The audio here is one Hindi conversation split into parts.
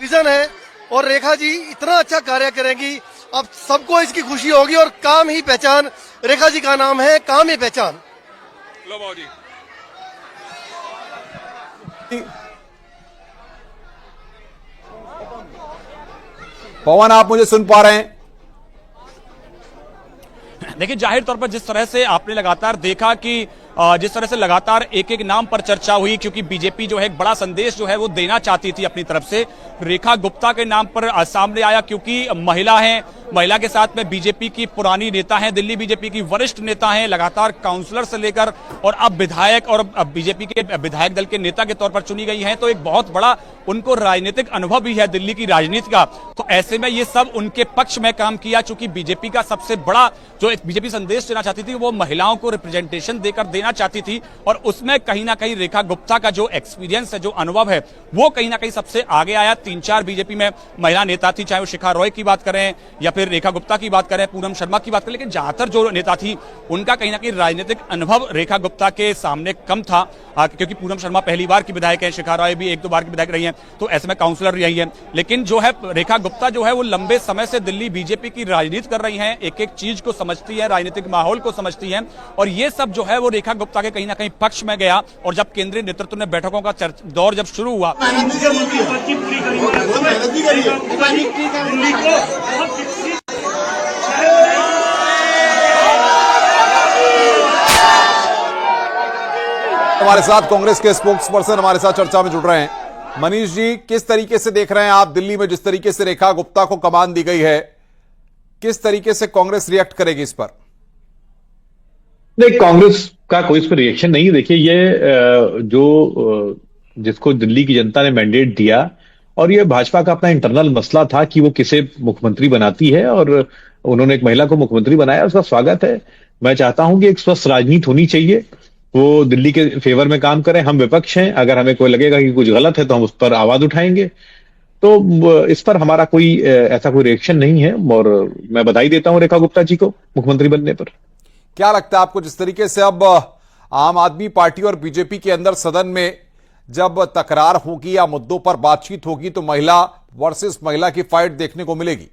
विजन है और रेखा जी इतना अच्छा कार्य करेंगी, अब सबको इसकी खुशी होगी। और काम ही पहचान, रेखा जी का नाम है, काम ही पहचान। लो बाबू जी। पवन, आप मुझे सुन पा रहे हैं? देखिए, जाहिर तौर पर जिस तरह से आपने लगातार देखा कि जिस तरह से लगातार एक एक नाम पर चर्चा हुई, क्योंकि बीजेपी जो है एक बड़ा संदेश जो है वो देना चाहती थी अपनी तरफ से। रेखा गुप्ता के नाम पर सामने आया, क्योंकि महिला हैं, महिला के साथ में बीजेपी की पुरानी नेता हैं, दिल्ली बीजेपी की वरिष्ठ नेता हैं, लगातार काउंसलर से लेकर और अब विधायक और अब बीजेपी के विधायक दल के नेता के तौर पर चुनी गई हैं। तो एक बहुत बड़ा उनको राजनीतिक अनुभव भी है दिल्ली की राजनीति का। तो ऐसे में ये सब उनके पक्ष में काम किया, चूंकि बीजेपी का सबसे बड़ा जो एक बीजेपी संदेश देना चाहती थी वो महिलाओं को रिप्रेजेंटेशन देकर देना चाहती थी, और उसमें कहीं ना कहीं रेखा गुप्ता का जो एक्सपीरियंस है, जो अनुभव है, वो कहीं ना कहीं सबसे आगे आया। 3-4 बीजेपी में महिला नेता थी, चाहे वो शिखा रॉय की बात करें या फिर रेखा गुप्ता की बात करें, पूनम शर्मा की बात करें, लेकिन ज्यादातर जो नेता थी उनका कहीं ना कहीं राजनीतिक अनुभव रेखा गुप्ता के सामने कम था, क्योंकि पूनम शर्मा पहली बार की विधायक है, शिखा रॉय भी 1-2 बार की विधायक रही है, तो ऐसे में काउंसलर रही है। लेकिन जो है रेखा गुप्ता जो है वो लंबे समय से दिल्ली बीजेपी की राजनीति कर रही हैं, एक एक चीज को समझती है, राजनीतिक माहौल को समझती हैं, और ये सब जो है वो रेखा गुप्ता के कहीं ना कहीं पक्ष में गया। और जब केंद्रीय नेतृत्व ने बैठकों का दौर जब शुरू हुआ, हमारे साथ कांग्रेस के स्पोक्स पर्सन हमारे साथ चर्चा में जुड़ रहे हैं। मनीष जी, किस तरीके से देख रहे हैं आप दिल्ली में जिस तरीके से रेखा गुप्ता को कमान दी गई है, किस तरीके से कांग्रेस रिएक्ट करेगी इस पर? नहीं, कांग्रेस का कोई इस पर रिएक्शन नहीं। देखिए, ये जो जिसको दिल्ली की जनता ने मैंडेट दिया, और ये भाजपा का अपना इंटरनल मसला था कि वो किसे मुख्यमंत्री बनाती है, और उन्होंने एक महिला को मुख्यमंत्री बनाया, उसका स्वागत है। मैं चाहता हूं कि एक स्वस्थ राजनीति होनी चाहिए, वो दिल्ली के फेवर में काम करें। हम विपक्ष हैं, अगर हमें कोई लगेगा कि कुछ गलत है तो हम उस पर आवाज उठाएंगे। तो इस पर हमारा कोई ऐसा कोई रिएक्शन नहीं है, और मैं बधाई देता हूं रेखा गुप्ता जी को मुख्यमंत्री बनने पर। क्या लगता है आपको, जिस तरीके से अब आम आदमी पार्टी और बीजेपी के अंदर सदन में जब तकरार होगी या मुद्दों पर बातचीत होगी तो महिला वर्सेस महिला की फाइट देखने को मिलेगी?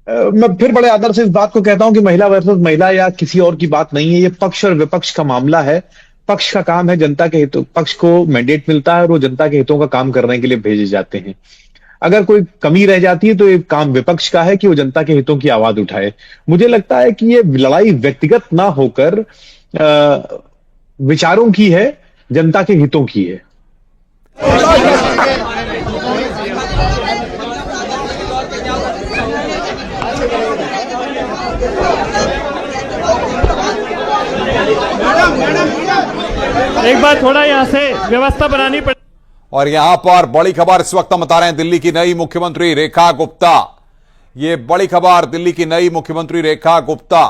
मैं फिर बड़े आदर से इस बात को कहता हूं कि महिला वर्सेस महिला या किसी और की बात नहीं है, ये पक्ष और विपक्ष का मामला है। पक्ष का काम है जनता के हितों, पक्ष को मैंडेट मिलता है और वो जनता के हितों का काम करने के लिए भेजे जाते हैं। अगर कोई कमी रह जाती है तो ये काम विपक्ष का है कि वो जनता के हितों की आवाज उठाए। मुझे लगता है कि ये लड़ाई व्यक्तिगत ना होकर विचारों की है, जनता के हितों की है। एक बार थोड़ा यहां से व्यवस्था बनानी पड़ेगी। और यहां पर बड़ी खबर इस वक्त हम बता रहे हैं, दिल्ली की नई मुख्यमंत्री रेखा गुप्ता। ये बड़ी खबर, दिल्ली की नई मुख्यमंत्री रेखा गुप्ता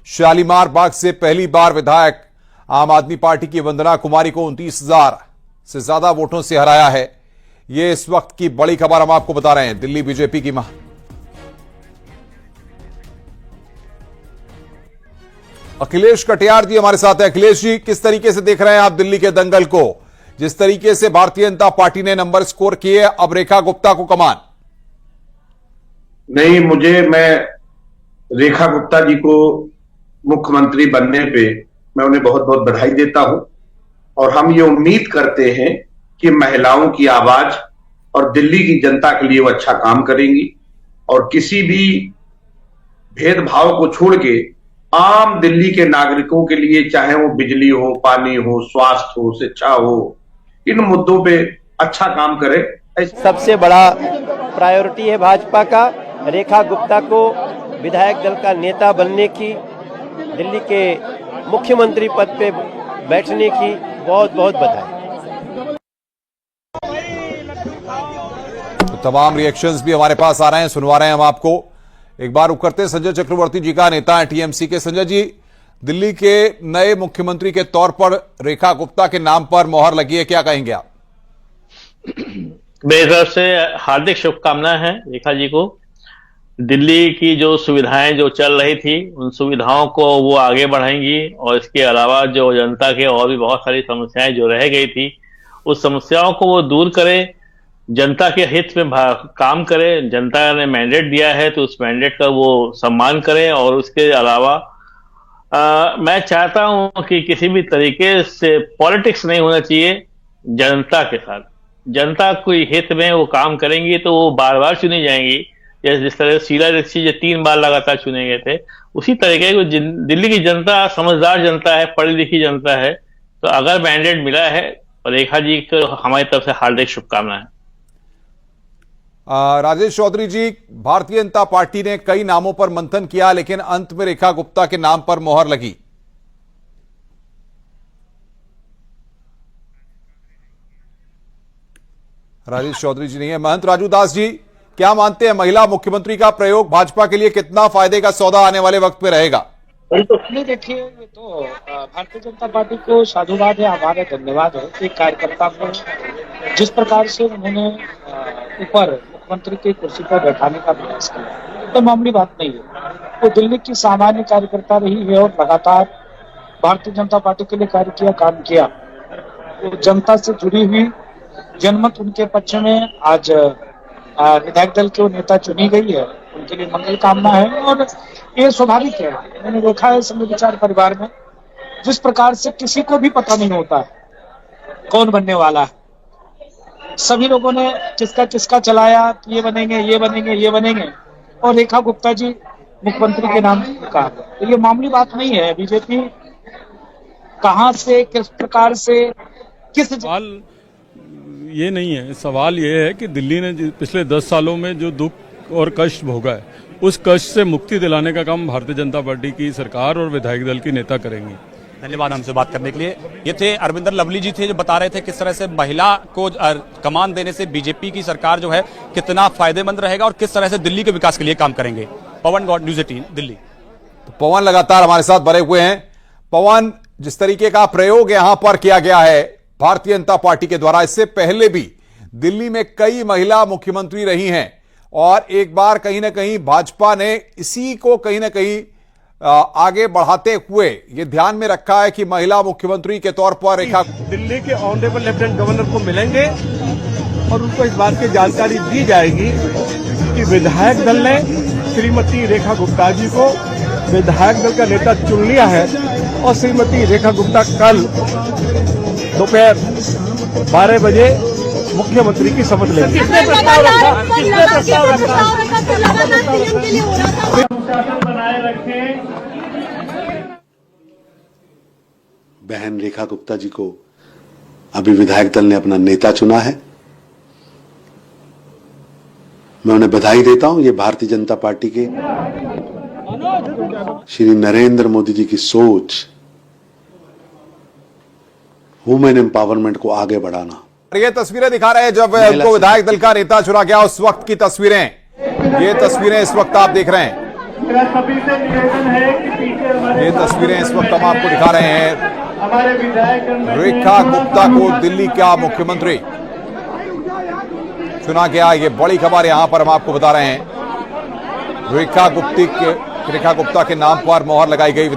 शालीमार बाग से पहली बार विधायक आम आदमी पार्टी की वंदना कुमारी को 29,000 से ज्यादा वोटों से हराया है। ये इस वक्त की बड़ी खबर हम आपको बता रहे हैं। दिल्ली बीजेपी की अखिलेश कटियार जी हमारे साथ हैं। अखिलेश जी, किस तरीके से देख रहे हैं आप दिल्ली के दंगल को? जिस तरीके से भारतीय जनता पार्टी ने नंबर स्कोर किए, अब रेखा गुप्ता को कमान। नहीं, मैं रेखा गुप्ता जी को मुख्यमंत्री बनने पे मैं उन्हें बहुत बहुत बधाई देता हूं, और हम ये उम्मीद करते हैं कि महिलाओं की आवाज और दिल्ली की जनता के लिए वो अच्छा काम करेंगी, और किसी भी भेदभाव को छोड़ के आम दिल्ली के नागरिकों के लिए, चाहे वो बिजली हो, पानी हो, स्वास्थ्य हो, शिक्षा हो, इन मुद्दों पे अच्छा काम करे। सबसे बड़ा प्रायोरिटी है भाजपा का रेखा गुप्ता को विधायक दल का नेता बनने की, दिल्ली के मुख्यमंत्री पद पे बैठने की बहुत बहुत बधाई। तो तमाम रिएक्शंस भी हमारे पास आ रहे हैं, सुनवा रहे हैं हम आपको। एक बार रुक करते हैं संजय चक्रवर्ती जी का, नेता है टीएमसी के। संजय जी, दिल्ली के नए मुख्यमंत्री के तौर पर रेखा गुप्ता के नाम पर मोहर लगी है, क्या कहेंगे आप? मेरी तरफ से हार्दिक शुभकामनाएं हैं रेखा जी को। दिल्ली की जो सुविधाएं जो चल रही थी, उन सुविधाओं को वो आगे बढ़ाएंगी, और इसके अलावा जो जनता के और भी बहुत सारी समस्याएं जो रह गई थी, उस समस्याओं को वो दूर करें। जनता के हित में काम करें। जनता ने मैंडेट दिया है तो उस मैंडेट का वो सम्मान करें। और उसके अलावा मैं चाहता हूं कि किसी भी तरीके से पॉलिटिक्स नहीं होना चाहिए जनता के साथ। जनता कोई हित में वो काम करेंगी तो वो बार बार चुनी जाएंगी। जैसे जिस तरह शीला दीक्षित जो 3 बार लगातार चुने गए थे, उसी तरीके को दिल्ली की जनता समझदार जनता है, पढ़ी लिखी जनता है। तो अगर मैंडेट मिला है तो रेखा जी को हमारी तरफ से हार्दिक शुभकामनाएं। राजेश चौधरी जी, भारतीय जनता पार्टी ने कई नामों पर मंथन किया लेकिन अंत में रेखा गुप्ता के नाम पर मोहर लगी। राजेश चौधरी जी नहीं है। महंत राजू दास जी, क्या मानते हैं महिला मुख्यमंत्री का प्रयोग भाजपा के लिए कितना फायदे का सौदा आने वाले वक्त में रहेगा? नहीं, देखिए, ये तो भारतीय जनता पार्टी को साधुवाद है, हमारे धन्यवाद है कि कार्यकर्ता को जिस प्रकार से उन्होंने ऊपर मुख्यमंत्री की कुर्सी पर बैठाने का प्रयास किया, तो मामूली बात नहीं है। वो दिल्ली की सामान्य कार्यकर्ता रही है और लगातार भारतीय जनता पार्टी के लिए कार्य किया, काम किया। वो जनता से जुड़ी हुई, जनमत उनके पक्ष में। आज विधायक दल के नेता चुनी गई है, उनके लिए मंगल कामना है। और ये स्वाभाविक है, मैंने देखा है समृद्ध विचार परिवार में जिस प्रकार से किसी को भी पता नहीं होता है कौन बनने वाला है। सभी लोगों ने किसका किसका चलाया, ये बनेंगे, ये बनेंगे, ये बनेंगे, और रेखा गुप्ता जी मुख्यमंत्री के नाम कहा। तो ये मामूली बात नहीं है। बीजेपी कहां से, किस प्रकार से, किस सवाल ये नहीं है। सवाल ये है कि दिल्ली ने पिछले 10 सालों में जो दुख और कष्ट भोगा है, उस कष्ट से मुक्ति दिलाने का काम भारतीय जनता पार्टी की सरकार और विधायक दल की नेता करेंगे। धन्यवाद हमसे बात करने के लिए। ये थे अरविंदर लवली जी थे, जो बता रहे थे किस तरह से महिला को कमान देने से बीजेपी की सरकार जो है कितना फायदेमंद रहेगा और किस तरह से दिल्ली के विकास के लिए काम करेंगे। पवन गौड़, न्यूज़ 18 दिल्ली। तो पवन लगातार हमारे साथ बने हुए हैं। पवन, जिस तरीके का प्रयोग यहां पर किया गया है भारतीय जनता पार्टी के द्वारा, इससे पहले भी दिल्ली में कई महिला मुख्यमंत्री रही हैं और एक बार कहीं ना कहीं भाजपा ने इसी को कहीं ना कहीं आगे बढ़ाते हुए ये ध्यान में रखा है कि महिला मुख्यमंत्री के तौर पर रेखा दिल्ली के ऑनरेबल लेफ्टिनेंट गवर्नर को मिलेंगे और उनको इस बात की जानकारी दी जाएगी कि विधायक दल ने श्रीमती रेखा गुप्ता जी को विधायक दल का नेता चुन लिया है और श्रीमती रेखा गुप्ता कल दोपहर 12 बजे मुख्यमंत्री की शपथ लेंगे। बहन रेखा गुप्ता जी को अभी विधायक दल ने अपना नेता चुना है। मैं उन्हें बधाई देता हूं। ये भारतीय जनता पार्टी के श्री नरेंद्र मोदी जी की सोच, वुमेन एम्पावरमेंट को आगे बढ़ाना। ये तस्वीरें दिखा रहे हैं जब उनको विधायक दल का नेता चुना गया, उस वक्त की तस्वीरें। ये तस्वीरें इस वक्त आप देख रहे हैं। ये तस्वीरें इस वक्त हम आपको दिखा रहे हैं। रेखा गुप्ता को दिल्ली का मुख्यमंत्री चुना गया। ये बड़ी खबर यहां पर हम आपको बता रहे हैं। रेखा गुप्ता के नाम पर मोहर लगाई गई।